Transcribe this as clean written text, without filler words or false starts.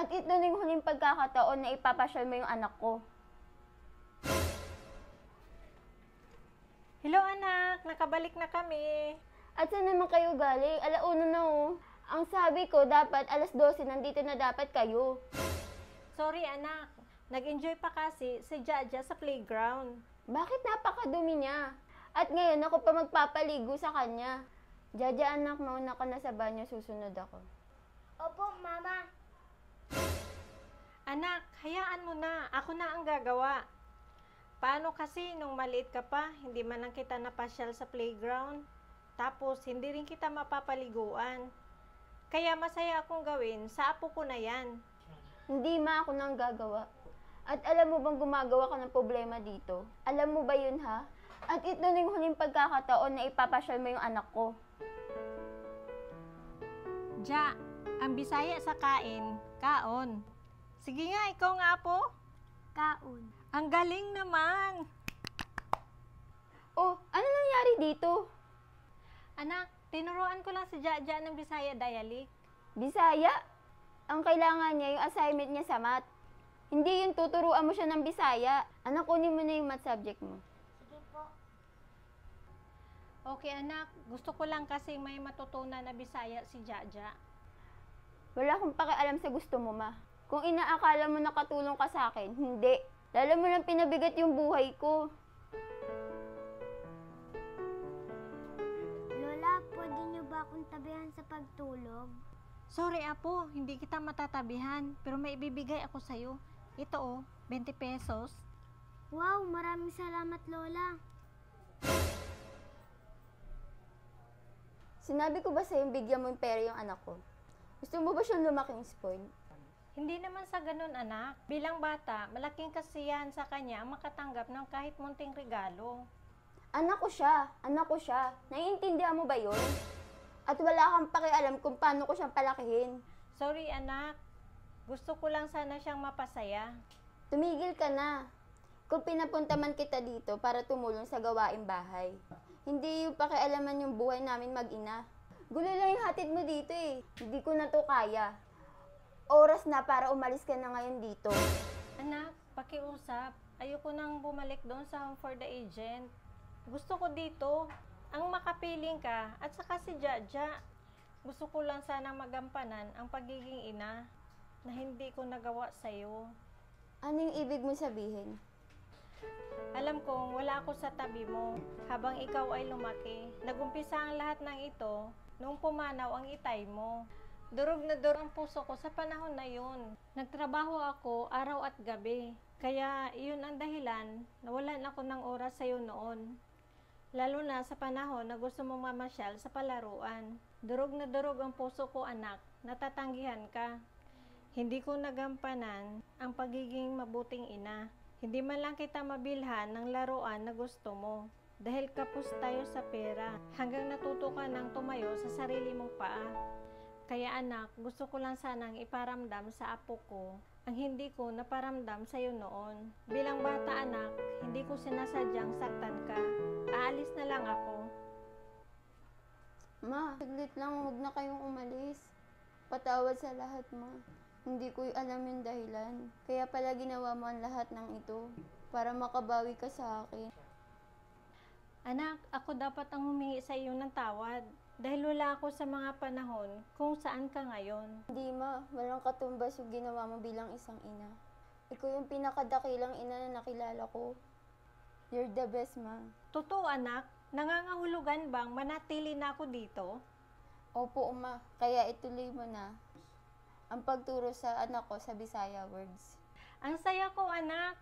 At ito na yung huling pagkakataon na ipapasyal mo yung anak ko. Hello anak, nakabalik na kami. At saan naman kayo galing? Alauna na oh. Ang sabi ko, dapat alas 12 nandito na dapat kayo. Sorry anak, nag-enjoy pa kasi si Jaja sa playground. Bakit napakadumi niya? At ngayon ako pa magpapaligo sa kanya. Jaja anak, mauna ka na sa banyo, susunod ako. Opo, Mama. Anak, hayaan mo na, ako na ang gagawa. Paano kasi nung maliit ka pa, hindi man lang kita napasyal sa playground? Tapos, hindi rin kita mapapaliguan. Kaya masaya akong gawin, sa apo ko na yan. Hindi ma, ako nang gagawa. At alam mo bang gumagawa ka ng problema dito? Alam mo ba yun ha? At ito na yung huling pagkakataon na ipapasyal mo yung anak ko. Ja, ang Bisaya sa kain, kaon. Sige nga, ikaw nga po. Kaon. Ang galing naman. Oh, ano nangyari dito? Anak, tinuruan ko lang si Jaja ng Bisaya dialect. Bisaya? Ang kailangan niya yung assignment niya sa math. Hindi yung tuturuan mo siya ng Bisaya. Anak, kunin mo na yung math subject mo. Sige po. Okay anak, gusto ko lang kasi may matutunan na Bisaya si Jaja. Wala akong pakialam sa gusto mo, ma. Kung inaakala mo nakatulong ka sa akin, hindi. Lalo mo lang pinabigat yung buhay ko. Lola, pwede niyo ba akong tabihan sa pagtulog? Sorry apo, hindi kita matatabihan, pero may ibibigay ako sa'yo. Ito oh, 20 pesos. Wow, maraming salamat, Lola. Sinabi ko ba sa'yo bigyan mo yung pera yung anak ko? Gusto mo ba siyang lumaking spoil? Hindi naman sa ganun anak. Bilang bata, malaking kasiyahan sa kanya ang makatanggap ng kahit munting regalo. Anak ko siya. Anak ko siya. Naiintindihan mo ba yun? At wala kang pakialam kung paano ko siyang palakihin. Sorry anak, gusto ko lang sana siyang mapasaya. Tumigil ka na. Kung pinapunta man kita dito para tumulong sa gawaing bahay. Hindi yung pakialaman yung buhay namin mag-ina. Gulo lang yung hatid mo dito eh. Hindi ko na to kaya. Oras na para umalis ka na ngayon dito. Anak, pakiusap. Ayoko nang bumalik doon sa Home for the Aged. Gusto ko dito, ang makapiling ka at saka si Jaja. Gusto ko lang sana magampanan ang pagiging ina na hindi ko nagawa sa'yo. Ano yung ibig mo sabihin? Alam kong wala ako sa tabi mo habang ikaw ay lumaki. Nagumpisa ang lahat ng ito nung pumanaw ang itay mo. Durog na durog ang puso ko sa panahon na yun. Nagtrabaho ako araw at gabi. Kaya iyon ang dahilan na walan ako ng oras sa'yo noon. Lalo na sa panahon na gusto mong mamasyal sa palaruan. Durog na durog ang puso ko anak, natatanggihan ka. Hindi ko nagampanan ang pagiging mabuting ina. Hindi man lang kita mabilhan ng laruan na gusto mo. Dahil kapos tayo sa pera, hanggang natuto ka ng tumayo sa sarili mong paa. Kaya anak, gusto ko lang sanang iparamdam sa apo ko ang hindi ko naparamdam sa iyo noon. Bilang bata anak, hindi ko sinasadyang saktan ka. Aalis na lang ako. Ma, saglit lang, huwag na kayong umalis. Patawad sa lahat, ma. Hindi ko alam yung dahilan. Kaya pala ginawa mo ang lahat ng ito para makabawi ka sa akin. Anak, ako dapat ang humingi sa iyo ng tawad. Dahil wala ako sa mga panahon kung saan ka ngayon. Hindi ma, walang katumbas yung ginawa mo bilang isang ina. Ikaw yung pinakadakilang ina na nakilala ko. You're the best, ma. Totoo anak, nangangahulugan bang manatili na ako dito? Opo, ma. Kaya ituloy mo na ang pagturo sa anak ko sa Bisaya words. Ang saya ko anak.